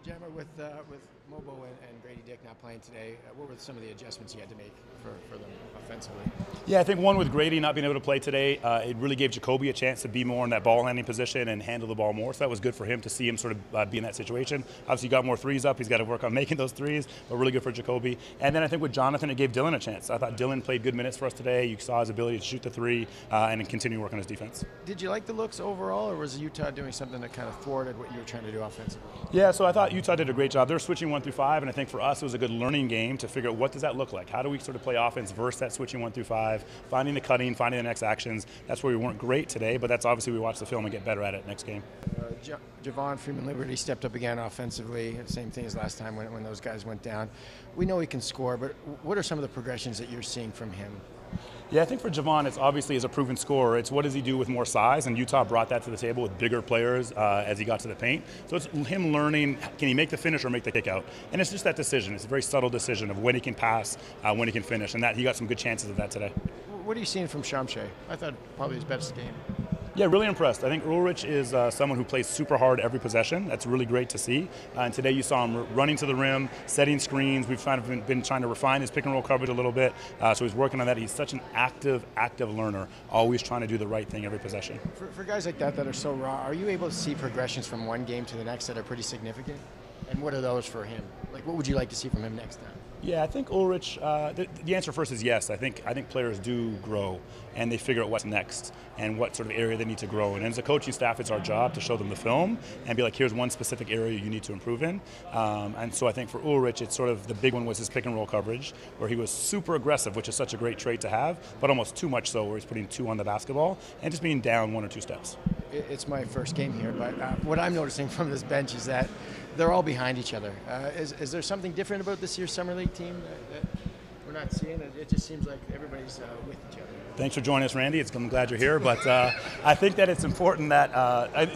Jama, with Mobo and Grady Dick not playing today, what were some of the adjustments you had to make for them offensively? Yeah, I think one with Grady not being able to play today, it really gave Jacoby a chance to be more in that ball handling position and handle the ball more. So that was good for him to see him sort of be in that situation. Obviously, he got more threes up. He's got to work on making those threes, but really good for Jacoby. And then I think with Jonathan, it gave Dylan a chance. I thought Dylan played good minutes for us today. You saw his ability to shoot the three and then continue to work on his defense. Did you like the looks overall, or was Utah doing something that kind of thwarted what you were trying to do offensively? Yeah, so I thought Utah did a great job. They're switching 1 through 5, and I think for us it was a good learning game to figure out what does that look like. How do we sort of play offense versus that switching 1 through 5, finding the cutting, finding the next actions. That's where we weren't great today, but that's obviously we watch the film and get better at it next game. Javon Freeman-Liberty stepped up again offensively, same thing as last time when those guys went down. We know he can score, but what are some of the progressions that you're seeing from him? Yeah, I think for Javon, it's obviously as a proven scorer, it's what does he do with more size, and Utah brought that to the table with bigger players as he got to the paint. So it's him learning, can he make the finish or make the kick out? And it's just that decision. It's a very subtle decision of when he can pass, when he can finish, and that he got some good chances of that today. What are you seeing from Chomche? I thought probably his best game. Yeah, really impressed. I think Ulrich is someone who plays super hard every possession. That's really great to see. And today you saw him running to the rim, setting screens. We've kind of been trying to refine his pick and roll coverage a little bit. So he's working on that. He's such an active learner, always trying to do the right thing every possession. For guys like that are so raw, are you able to see progressions from one game to the next that are pretty significant? And what are those for him? Like, what would you like to see from him next time? Yeah, I think Ulrich, the answer first is yes. I think players do grow, and they figure out what's next and what sort of area they need to grow in. And as a coaching staff, it's our job to show them the film and be like, here's one specific area you need to improve in. And so I think for Ulrich, it's sort of the big one was his pick and roll coverage, where he was super aggressive, which is such a great trait to have, but almost too much so, where he's putting 2 on the basketball and just being down 1 or 2 steps. It's my first game here, but what I'm noticing from this bench is that they're all behind each other. Is there something different about this year's Summer League team that we're not seeing? It just seems like everybody's with each other. Thanks for joining us, Randy. I'm glad you're here. But I think that it's important that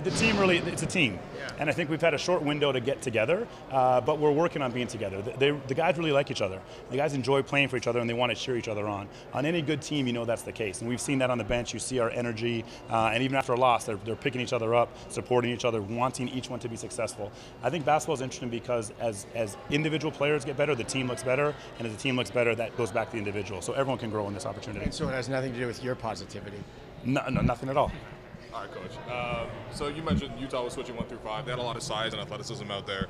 the team really, it's a team. Yeah. And I think we've had a short window to get together, but we're working on being together. The guys really like each other. The guys enjoy playing for each other, and they want to cheer each other on. On any good team, you know that's the case. And we've seen that on the bench. You see our energy. And even after a loss, they're picking each other up, supporting each other, wanting each one to be successful. I think basketball is interesting because as individual players get better, the team looks better. And as the team looks better, that goes back to the individual. So everyone can grow in this opportunity. And so it has nothing to do with your positivity? No, nothing at all. All right, Coach. So you mentioned Utah was switching 1 through 5. They had a lot of size and athleticism out there.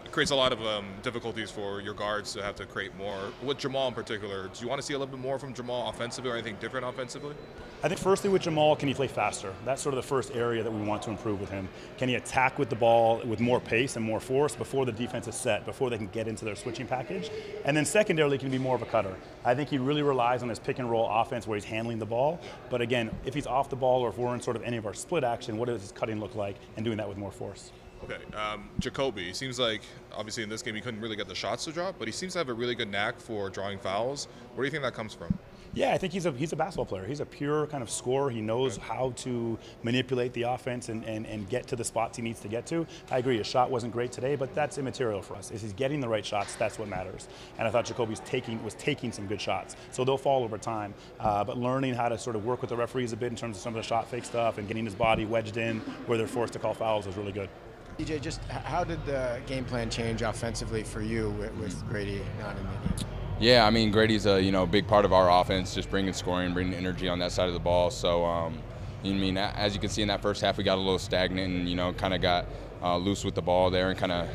It creates a lot of difficulties for your guards to have to create more. With Jamal in particular, do you want to see a little bit more from Jamal offensively or anything different offensively? I think firstly with Jamal, can he play faster? That's sort of the first area that we want to improve with him. Can he attack with the ball with more pace and more force before the defense is set, before they can get into their switching package? And then secondarily, can he be more of a cutter? I think he really relies on his pick and roll offense where he's handling the ball. But again, if he's off the ball or if we're in sort of any of our split action, what does his cutting look like and doing that with more force? Okay, Jacoby, seems like obviously in this game he couldn't really get the shots to drop, but he seems to have a really good knack for drawing fouls. Where do you think that comes from? Yeah, I think he's a basketball player. He's a pure kind of scorer. He knows how to manipulate the offense and get to the spots he needs to get to. I agree, his shot wasn't great today, but that's immaterial for us. If he's getting the right shots, that's what matters. And I thought Jacoby was taking some good shots. So they'll fall over time. But learning how to sort of work with the referees a bit in terms of some of the shot fake stuff and getting his body wedged in where they're forced to call fouls was really good. DJ, just how did the game plan change offensively for you with Grady not in the game? Yeah, I mean, Grady's a big part of our offense, just bringing scoring, bringing energy on that side of the ball. So, as you can see in that first half, we got a little stagnant and kind of got loose with the ball there and kind of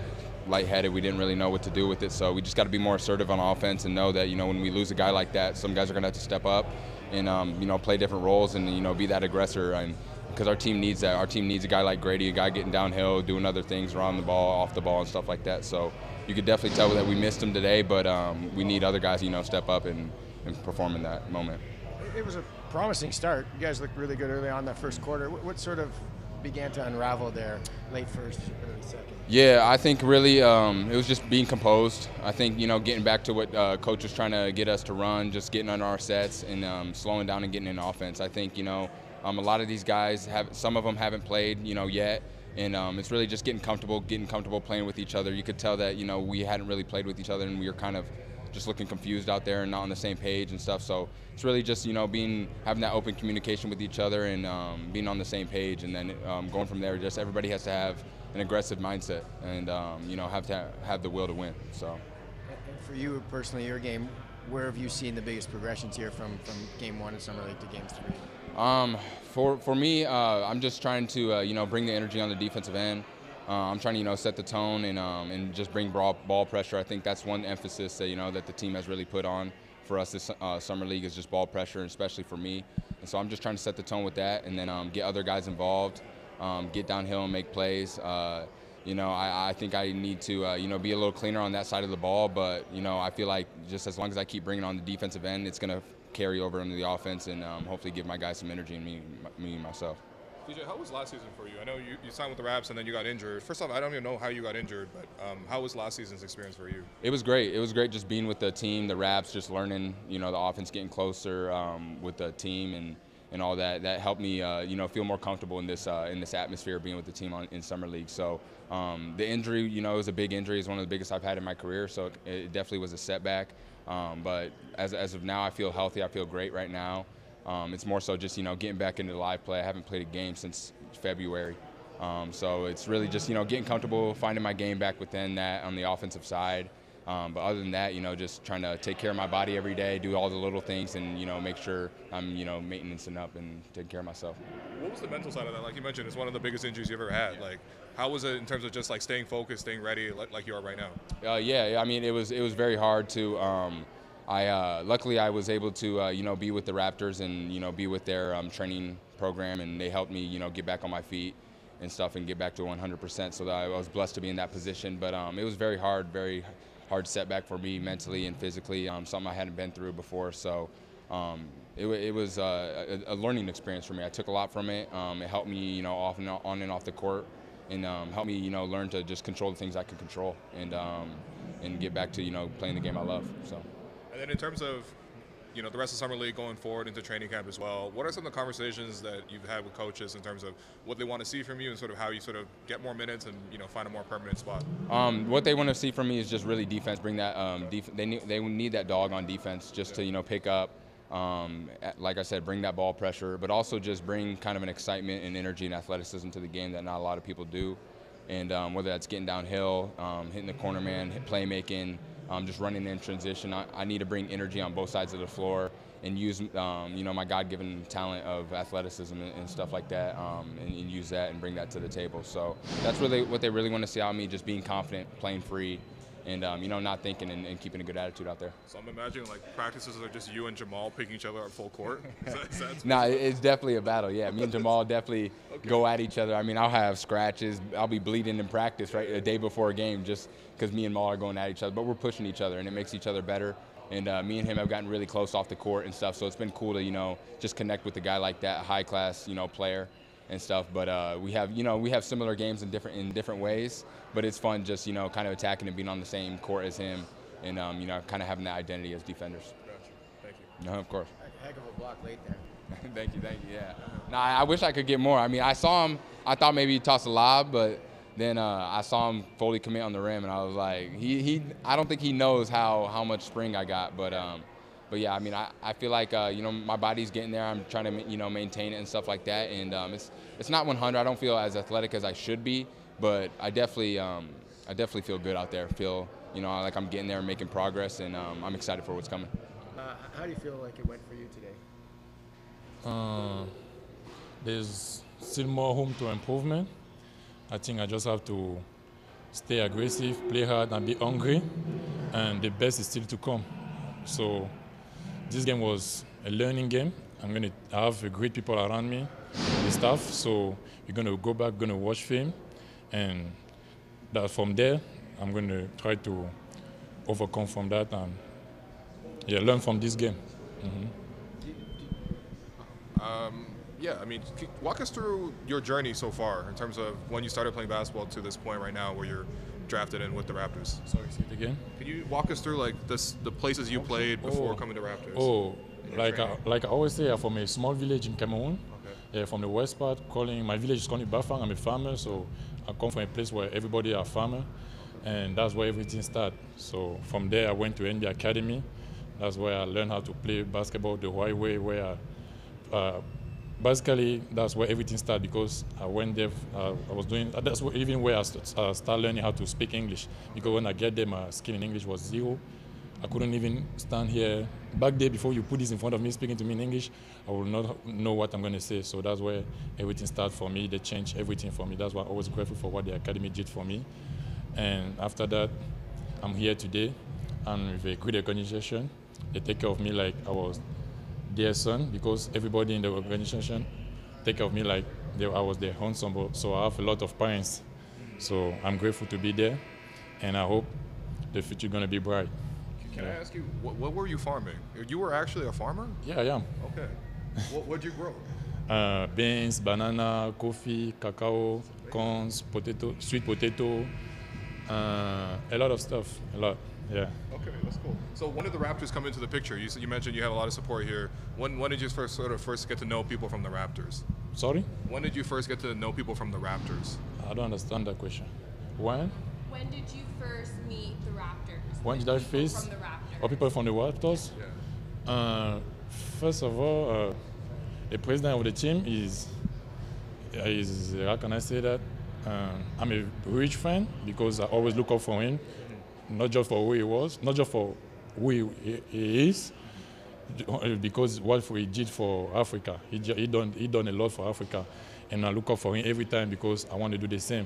lightheaded. We didn't really know what to do with it. So we just got to be more assertive on offense and know that when we lose a guy like that, some guys are going to have to step up and play different roles and be that aggressor. And because our team needs that. Our team needs a guy like Grady, a guy getting downhill, doing other things around the ball, off the ball, and stuff like that. So you could definitely tell that we missed him today, but we need other guys, step up and perform in that moment. It was a promising start. You guys looked really good early on that first quarter. What sort of began to unravel there, late first, early second? Yeah, I think really it was just being composed. I think, getting back to what Coach was trying to get us to run, just getting under our sets and slowing down and getting in offense. I think, a lot of these guys, some of them haven't played, yet. And it's really just getting comfortable playing with each other. You could tell that, we hadn't really played with each other and we were kind of just looking confused out there and not on the same page and stuff. So it's really just, you know, having that open communication with each other and being on the same page, and then going from there. Just everybody has to have an aggressive mindset and you know, have to have the will to win. So. And for you personally, your game, where have you seen the biggest progressions here from game 1 in Summer League to game 3? For me, I'm just trying to you know, bring the energy on the defensive end. I'm trying to, you know, set the tone and just bring ball pressure. I think that's one emphasis that, you know, that the team has really put on for us this Summer League is just ball pressure, especially for me. And so I'm just trying to set the tone with that, and then get other guys involved, get downhill and make plays. You know, I think I need to, you know, be a little cleaner on that side of the ball, but, you know, I feel like just as long as I keep bringing on the defensive end, it's going to carry over into the offense and hopefully give my guys some energy and me myself. DJ, how was last season for you? I know you signed with the Raps and then you got injured. First off, I don't even know how you got injured, but how was last season's experience for you? It was great. It was great just being with the team, the Raps, just learning, you know, the offense, getting closer with the team and all that. That helped me, you know, feel more comfortable in this atmosphere, being with the team in Summer League. So the injury, you know, it was a big injury. It's one of the biggest I've had in my career, so it definitely was a setback. But as of now, I feel healthy. I feel great right now. It's more so just, you know, getting back into live play. I haven't played a game since February. So it's really just, you know, getting comfortable, finding my game back within that on the offensive side. But other than that, you know, just trying to take care of my body every day, do all the little things, and, you know, make sure I'm, you know, maintaining up and taking care of myself. What was the mental side of that? Like you mentioned, it's one of the biggest injuries you've ever had. Like, how was it in terms of just like staying focused, staying ready, like you are right now? Yeah, I mean, it was very hard to. Luckily I was able to, you know, be with the Raptors and, you know, be with their training program, and they helped me, you know, get back on my feet and stuff and get back to 100%. So that I was blessed to be in that position. But it was very hard setback for me mentally and physically, something I hadn't been through before. So it was a learning experience for me. I took a lot from it. It helped me, you know, on and off the court, and helped me, you know, learn to just control the things I could control and get back to, you know, playing the game I love. So. And then in terms of, you know, the rest of Summer League going forward into training camp as well, what are some of the conversations that you've had with coaches in terms of what they want to see from you and sort of how you sort of get more minutes and, you know, find a more permanent spot? What they want to see from me is just really defense. Bring that they need that dog on defense just to, you know, pick up. Like I said, bring that ball pressure, but also just bring kind of an excitement and energy and athleticism to the game that not a lot of people do. And whether that's getting downhill, hitting the corner man, playmaking, just running in transition. I need to bring energy on both sides of the floor and use, you know, my God-given talent of athleticism and stuff like that, and use that and bring that to the table. So that's really what they really want to see out of me, just being confident, playing free, and, you know, not thinking and keeping a good attitude out there. So I'm imagining, like, practices are just you and Jamal picking each other at full court? No, it's definitely a battle, yeah. Me and Jamal definitely go at each other. I mean, I'll have scratches. I'll be bleeding in practice, right, a day before a game just because me and Maul are going at each other. But we're pushing each other, and it makes each other better. And me and him have gotten really close off the court and stuff, so it's been cool to, you know, just connect with a guy like that, high-class, you know, player and stuff. But we have similar games in different ways, but it's fun just, you know, kind of attacking and being on the same court as him, and you know, kind of having that identity as defenders. Gotcha. Thank you. No, of course. Heck of a block late there. Thank you, yeah. No, I wish I could get more. I mean, I saw him, I thought maybe he'd toss a lob, but then I saw him fully commit on the rim, and I was like, I don't think he knows how much spring I got, but yeah, I mean, I feel like, you know, my body's getting there. I'm trying to, you know, maintain it and stuff like that, and it's not 100. I don't feel as athletic as I should be, but I definitely feel good out there. Feel, you know, like I'm getting there and making progress, and I'm excited for what's coming. How do you feel like it went for you today? There's still more room to improvement. I think I just have to stay aggressive, play hard, and be hungry, and the best is still to come. So this game was a learning game. I'm going to have great people around me, the staff, so we're going to go back, going to watch film, and that from there, I'm going to try to overcome from that and learn from this game. Mm-hmm. Yeah, I mean, walk us through your journey so far in terms of when you started playing basketball to this point right now where you're drafted in with the Raptors. Sorry, say it again. Can you walk us through like the places you played before coming to Raptors? Like I always say, I'm from a small village in Cameroon. Okay. From the west part, my village is called Bafang. I'm a farmer, so I come from a place where everybody are farmer. and that's where everything started. So from there, I went to NBA Academy. That's where I learned how to play basketball the right way, basically, that's where everything started because I went there, I was doing, that's even where I started learning how to speak English. Because when I get there, my skill in English was zero. I couldn't even stand here. Back there, before you put this in front of me speaking to me in English, I will not know what I'm going to say. So that's where everything started for me. They changed everything for me. That's why I'm always grateful for what the academy did for me. And after that, I'm here today and with a good organization. They take care of me like I was their son, because everybody in the organization take care of me like I was their ensemble. So I have a lot of parents. So I'm grateful to be there, and I hope the future is going to be bright. Can I ask you, what were you farming? You were actually a farmer? Yeah, I am. Okay. What'd you grow? Beans, banana, coffee, cacao, corns, potato, sweet potato, a lot of stuff, a lot. Yeah. Okay, that's cool. So when did the Raptors come into the picture? You mentioned you had a lot of support here. When did you first get to know people from the Raptors? Sorry? When did you first get to know people from the Raptors? I don't understand that question. When? When did you first meet the Raptors? When did I People face? from the Raptors? Or people from the Raptors? Yeah. First of all, the president of the team is how can I say that? I'm a rich fan because I always look up for him. Not just for who he was, not just for who he is, because what he did for Africa. He done a lot for Africa, and I look up for him every time because I want to do the same.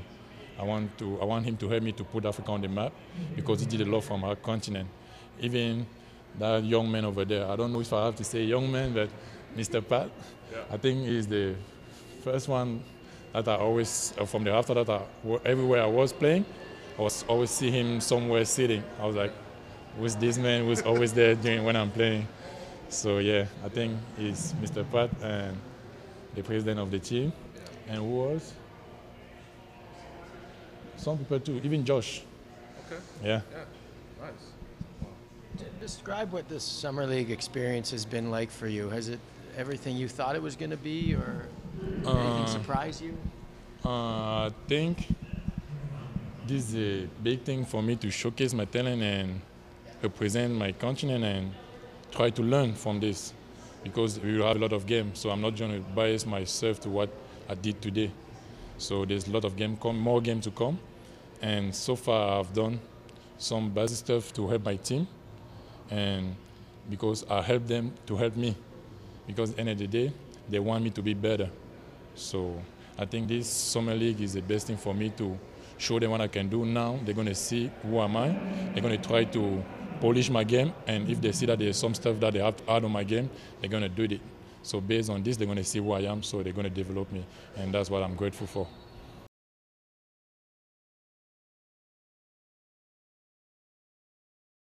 I want him to help me to put Africa on the map because he did a lot from our continent. Even that young man over there, I don't know if I have to say young man, but Mr. Pat, I think he's the first one that I always, from the after that, everywhere I was playing, I was always see him somewhere sitting. I was like, who's this man who's always there during when I'm playing? So yeah, I think he's Mr. Pat and the president of the team. And who else? Some people too, even Josh. Okay. Yeah. Yeah. Nice. Describe what this summer league experience has been like for you. Has it everything you thought it was going to be, or anything surprise you? I think this is a big thing for me to showcase my talent and represent my continent and try to learn from this, because we will have a lot of games. So I'm not going to bias myself to what I did today. So there's a lot of more games to come. And so far I've done some basic stuff to help my team, and because I help them to help me, because at the end of the day, they want me to be better. So I think this summer league is the best thing for me to show them what I can do now. They're going to see who am I. They're going to try to polish my game, and if they see that there's some stuff that they have to add on my game, they're going to do it. So based on this, they're going to see who I am, so they're going to develop me, and that's what I'm grateful for.